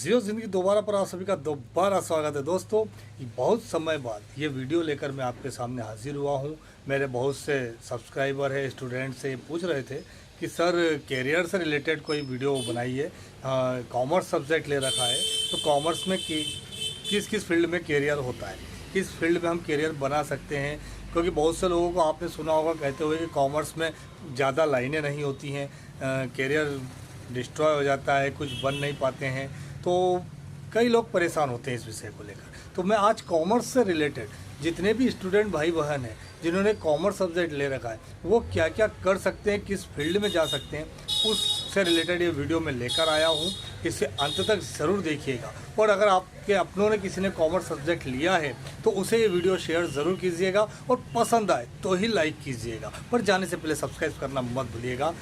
जियो ज़िंदगी दोबारा पर आप सभी का दोबारा स्वागत है दोस्तों। बहुत समय बाद ये वीडियो लेकर मैं आपके सामने हाजिर हुआ हूँ। मेरे बहुत से सब्सक्राइबर है, स्टूडेंट से पूछ रहे थे कि सर कैरियर से रिलेटेड कोई वीडियो बनाइए। कॉमर्स सब्जेक्ट ले रखा है तो कॉमर्स में किस किस फील्ड में कैरियर होता है, किस फील्ड में हम कैरियर बना सकते हैं। क्योंकि बहुत से लोगों को आपने सुना होगा कहते हुए कि कॉमर्स में ज़्यादा लाइनें नहीं होती हैं, कैरियर डिस्ट्रॉय हो जाता है, कुछ बन नहीं पाते हैं। तो कई लोग परेशान होते हैं इस विषय को लेकर। तो मैं आज कॉमर्स से रिलेटेड जितने भी स्टूडेंट भाई बहन हैं जिन्होंने कॉमर्स सब्जेक्ट ले रखा है वो क्या क्या कर सकते हैं, किस फील्ड में जा सकते हैं, उससे रिलेटेड ये वीडियो मैं लेकर आया हूँ। इसे अंत तक ज़रूर देखिएगा। और अगर आपके अपनों ने किसी ने कॉमर्स सब्जेक्ट लिया है तो उसे ये वीडियो शेयर ज़रूर कीजिएगा और पसंद आए तो ही लाइक कीजिएगा। पर जाने से पहले सब्सक्राइब करना मत भूलिएगा।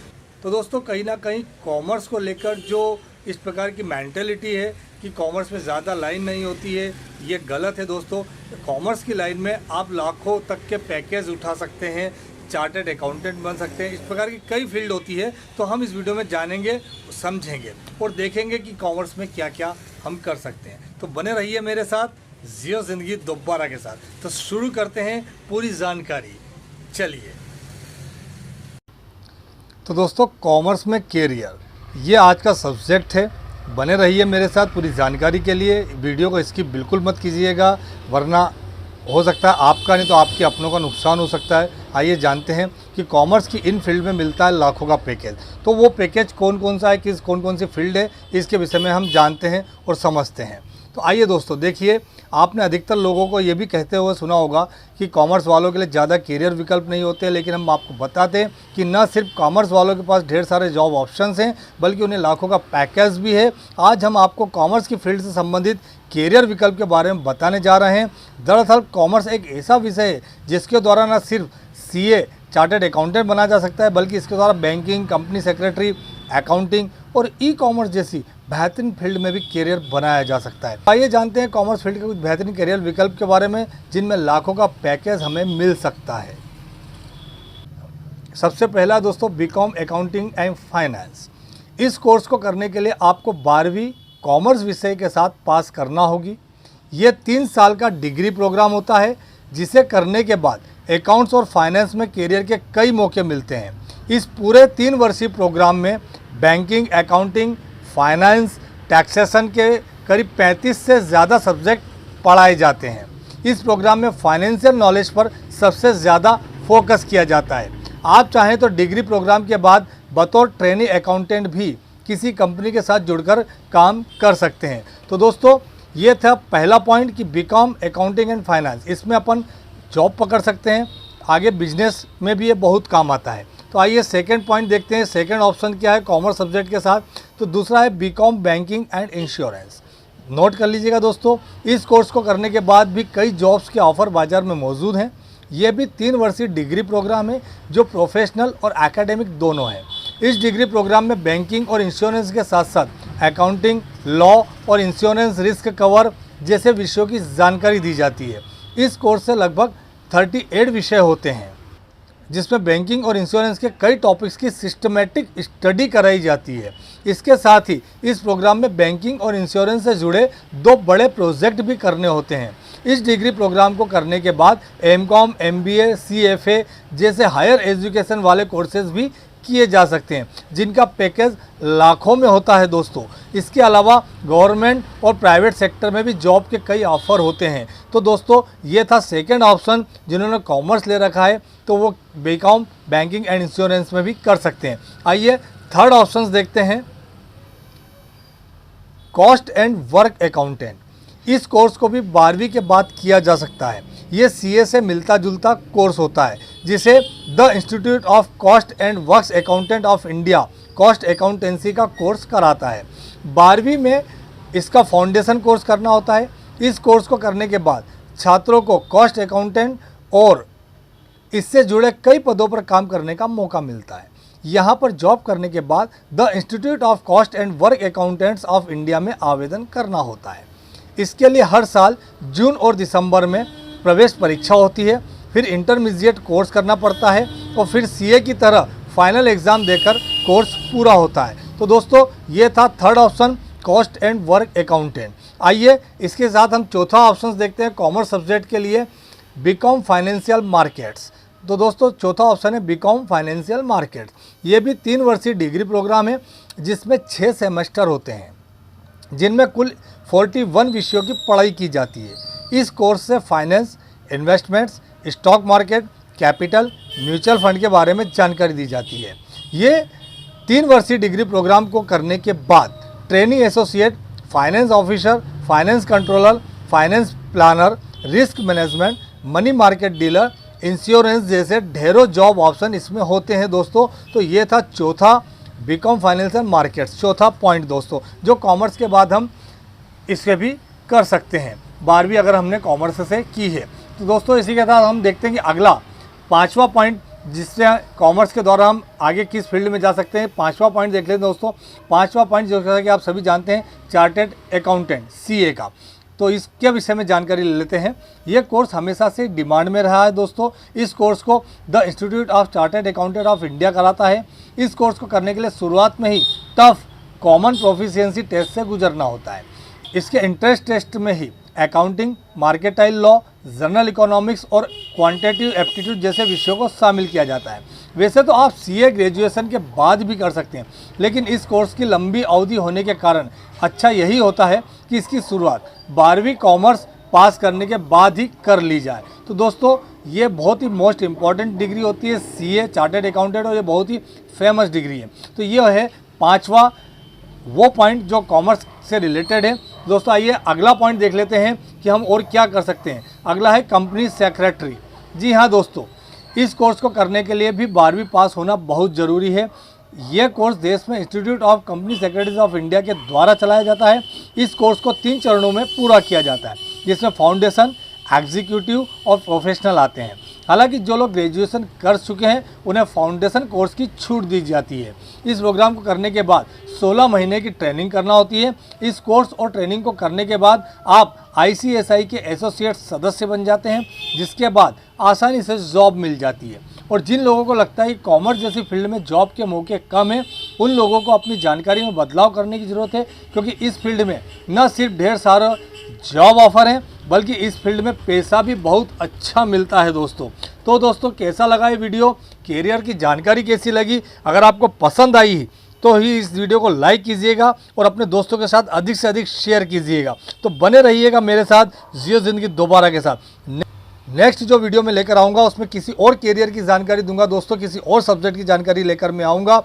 तो दोस्तों कहीं ना कहीं कॉमर्स को लेकर जो इस प्रकार की मेंटेलिटी है कि कॉमर्स में ज़्यादा लाइन नहीं होती है, ये गलत है दोस्तों। कॉमर्स की लाइन में आप लाखों तक के पैकेज उठा सकते हैं, चार्टर्ड अकाउंटेंट बन सकते हैं। इस प्रकार की कई फील्ड होती है। तो हम इस वीडियो में जानेंगे, समझेंगे और देखेंगे कि कॉमर्स में क्या क्या हम कर सकते हैं। तो बने रहिए मेरे साथ जियो ज़िंदगी दोबारा के साथ। तो शुरू करते हैं पूरी जानकारी। चलिए तो दोस्तों कॉमर्स में कैरियर ये आज का सब्जेक्ट है। बने रहिए मेरे साथ पूरी जानकारी के लिए। वीडियो को स्किप बिल्कुल मत कीजिएगा, वरना हो सकता है आपका नहीं तो आपके अपनों का नुकसान हो सकता है। आइए जानते हैं कि कॉमर्स की इन फील्ड में मिलता है लाखों का पैकेज। तो वो पैकेज कौन कौन सा है, कौन कौन सी फील्ड है, इसके विषय में हम जानते हैं और समझते हैं। तो आइए दोस्तों देखिए, आपने अधिकतर लोगों को ये भी कहते हुए सुना होगा कि कॉमर्स वालों के लिए ज़्यादा कैरियर विकल्प नहीं होते। लेकिन हम आपको बताते हैं कि न सिर्फ कॉमर्स वालों के पास ढेर सारे जॉब ऑप्शंस हैं बल्कि उन्हें लाखों का पैकेज भी है। आज हम आपको कॉमर्स की फील्ड से संबंधित कैरियर विकल्प के बारे में बताने जा रहे हैं। दरअसल कॉमर्स एक ऐसा विषय है जिसके द्वारा न सिर्फ CA चार्टर्ड अकाउंटेंट बना जा सकता है बल्कि इसके द्वारा बैंकिंग, कंपनी सेक्रेटरी, अकाउंटिंग और ई-कॉमर्स जैसी बेहतरीन फील्ड में भी कैरियर बनाया जा सकता है। आइए जानते हैं कॉमर्स फील्ड के कुछ बेहतरीन कैरियर विकल्प के बारे में जिनमें लाखों का पैकेज हमें मिल सकता है। सबसे पहला दोस्तों बीकॉम अकाउंटिंग एंड फाइनेंस। इस कोर्स को करने के लिए आपको 12वीं कॉमर्स विषय के साथ पास करना होगी। ये 3 साल का डिग्री प्रोग्राम होता है जिसे करने के बाद अकाउंट्स और फाइनेंस में कैरियर के कई मौके मिलते हैं। इस पूरे 3 वर्षीय प्रोग्राम में बैंकिंग, अकाउंटिंग, फाइनेंस, टैक्सेशन के करीब 35 से ज़्यादा सब्जेक्ट पढ़ाए जाते हैं। इस प्रोग्राम में फाइनेंशियल नॉलेज पर सबसे ज़्यादा फोकस किया जाता है। आप चाहें तो डिग्री प्रोग्राम के बाद बतौर ट्रेनी अकाउंटेंट भी किसी कंपनी के साथ जुड़कर काम कर सकते हैं। तो दोस्तों ये था पहला पॉइंट कि बीकॉम अकाउंटिंग एंड फाइनेंस, इसमें अपन जॉब पकड़ सकते हैं। आगे बिजनेस में भी ये बहुत काम आता है। तो आइए सेकंड पॉइंट देखते हैं। सेकंड ऑप्शन क्या है कॉमर्स सब्जेक्ट के साथ? तो दूसरा है B Com banking and insurance. Note कर लीजिएगा दोस्तों, इस कोर्स को करने के बाद भी कई जॉब्स के ऑफर बाजार में मौजूद हैं। ये भी 3 वर्षीय डिग्री प्रोग्राम है जो प्रोफेशनल और एकेडमिक दोनों है। इस डिग्री प्रोग्राम में बैंकिंग और इंश्योरेंस के साथ साथ अकाउंटिंग, लॉ और इंश्योरेंस रिस्क कवर जैसे विषयों की जानकारी दी जाती है। इस कोर्स से लगभग 38 विषय होते हैं जिसमें बैंकिंग और इंश्योरेंस के कई टॉपिक्स की सिस्टमेटिक स्टडी कराई जाती है। इसके साथ ही इस प्रोग्राम में बैंकिंग और इंश्योरेंस से जुड़े 2 बड़े प्रोजेक्ट भी करने होते हैं। इस डिग्री प्रोग्राम को करने के बाद MCOM, MBA, CFA जैसे हायर एजुकेशन वाले कोर्सेज भी किए जा सकते हैं जिनका पैकेज लाखों में होता है दोस्तों। इसके अलावा गवर्नमेंट और प्राइवेट सेक्टर में भी जॉब के कई ऑफर होते हैं। तो दोस्तों ये था सेकंड ऑप्शन, जिन्होंने कॉमर्स ले रखा है तो वो बीकॉम बैंकिंग एंड इंश्योरेंस में भी कर सकते हैं। आइए थर्ड ऑप्शन देखते हैं, कॉस्ट एंड वर्क अकाउंटेंट। इस कोर्स को भी 12वीं के बाद किया जा सकता है। ये CA से मिलता जुलता कोर्स होता है जिसे the institute of cost and works accountant of India cost accountancy का कोर्स कराता है। 12वीं में इसका फाउंडेशन कोर्स करना होता है। इस कोर्स को करने के बाद छात्रों को कॉस्ट अकाउंटेंट और इससे जुड़े कई पदों पर काम करने का मौका मिलता है। यहाँ पर जॉब करने के बाद the institute of cost and work accountants of India में आवेदन करना होता है। इसके लिए हर साल जून और दिसंबर में प्रवेश परीक्षा होती है, फिर इंटरमीडिएट कोर्स करना पड़ता है और फिर CA की तरह फाइनल एग्ज़ाम देकर कोर्स पूरा होता है। तो दोस्तों ये था third option, cost and work accountant. आइए इसके साथ हम चौथा ऑप्शन देखते हैं कॉमर्स सब्जेक्ट के लिए, बीकॉम फाइनेंशियल मार्केट्स। तो दोस्तों चौथा ऑप्शन है बीकॉम फाइनेंशियल मार्केट्स। ये भी 3 वर्षीय डिग्री प्रोग्राम है जिसमें 6 सेमेस्टर होते हैं, जिनमें कुल 41 विषयों की पढ़ाई की जाती है। इस कोर्स से finance, investments, stock market, capital, mutual fund के बारे में जानकारी दी जाती है। ये 3 वर्षीय डिग्री प्रोग्राम को करने के बाद training associate, finance officer, finance controller, finance planner, risk management, money market dealer, insurance जैसे ढेरों जॉब ऑप्शन इसमें होते हैं दोस्तों। तो ये था चौथा बीकॉम फाइनेंशियल मार्केट्स, चौथा पॉइंट दोस्तों, जो कॉमर्स के बाद हम इससे भी कर सकते हैं, 12वीं अगर हमने कॉमर्स से की है। तो दोस्तों इसी के साथ हम देखते हैं कि अगला 5वां पॉइंट, जिससे कॉमर्स के द्वारा हम आगे किस फील्ड में जा सकते हैं। 5वां पॉइंट देख लेते हैं दोस्तों। 5वां पॉइंट जो कि आप सभी जानते हैं, चार्टेड अकाउंटेंट CA का। तो इसके विषय में जानकारी ले लेते हैं। ये कोर्स हमेशा से डिमांड में रहा है दोस्तों। इस कोर्स को the institute of chartered accountant of India कराता है। इस कोर्स को करने के लिए शुरुआत में ही टफ कॉमन प्रोफिशिएंसी टेस्ट से गुजरना होता है। इसके इंट्रेंस टेस्ट में ही accounting, mercantile law, general economics और क्वांटिटेटिव एप्टीट्यूड जैसे विषयों को शामिल किया जाता है। वैसे तो आप CA ग्रेजुएशन के बाद भी कर सकते हैं, लेकिन इस कोर्स की लंबी अवधि होने के कारण अच्छा यही होता है कि इसकी शुरुआत 12वीं कॉमर्स पास करने के बाद ही कर ली जाए। तो दोस्तों ये बहुत ही मोस्ट इम्पॉर्टेंट डिग्री होती है CA चार्टेड अकाउंटेंट, और ये बहुत ही फेमस डिग्री है। तो ये है 5वां वो पॉइंट जो कॉमर्स से रिलेटेड है। दोस्तों आइए अगला पॉइंट देख लेते हैं कि हम और क्या कर सकते हैं। अगला है कंपनी सेक्रेटरी। जी हाँ दोस्तों, इस कोर्स को करने के लिए भी 12वीं पास होना बहुत ज़रूरी है। यह कोर्स देश में institute of company secretaries of India के द्वारा चलाया जाता है। इस कोर्स को 3 चरणों में पूरा किया जाता है, जिसमें फाउंडेशन, एग्जीक्यूटिव और प्रोफेशनल आते हैं। हालांकि जो लोग ग्रेजुएशन कर चुके हैं उन्हें फाउंडेशन कोर्स की छूट दी जाती है। इस प्रोग्राम को करने के बाद 16 महीने की ट्रेनिंग करना होती है। इस कोर्स और ट्रेनिंग को करने के बाद आप ICSI के एसोसिएट सदस्य बन जाते हैं, जिसके बाद आसानी से जॉब मिल जाती है। और जिन लोगों को लगता है कि कॉमर्स जैसी फील्ड में जॉब के मौके कम हैं, उन लोगों को अपनी जानकारी में बदलाव करने की ज़रूरत है, क्योंकि इस फील्ड में न सिर्फ ढेर सारा जॉब ऑफर हैं, बल्कि इस फील्ड में पैसा भी बहुत अच्छा मिलता है दोस्तों। तो दोस्तों कैसा लगा ये वीडियो, कैरियर की जानकारी कैसी लगी? अगर आपको पसंद आई तो ही इस वीडियो को लाइक कीजिएगा और अपने दोस्तों के साथ अधिक से अधिक शेयर कीजिएगा। तो बने रहिएगा मेरे साथ जियो ज़िंदगी दोबारा के साथ। नेक्स्ट जो वीडियो मैं लेकर आऊँगा उसमें किसी और कैरियर की जानकारी दूंगा दोस्तों, किसी और सब्जेक्ट की जानकारी लेकर मैं आऊँगा।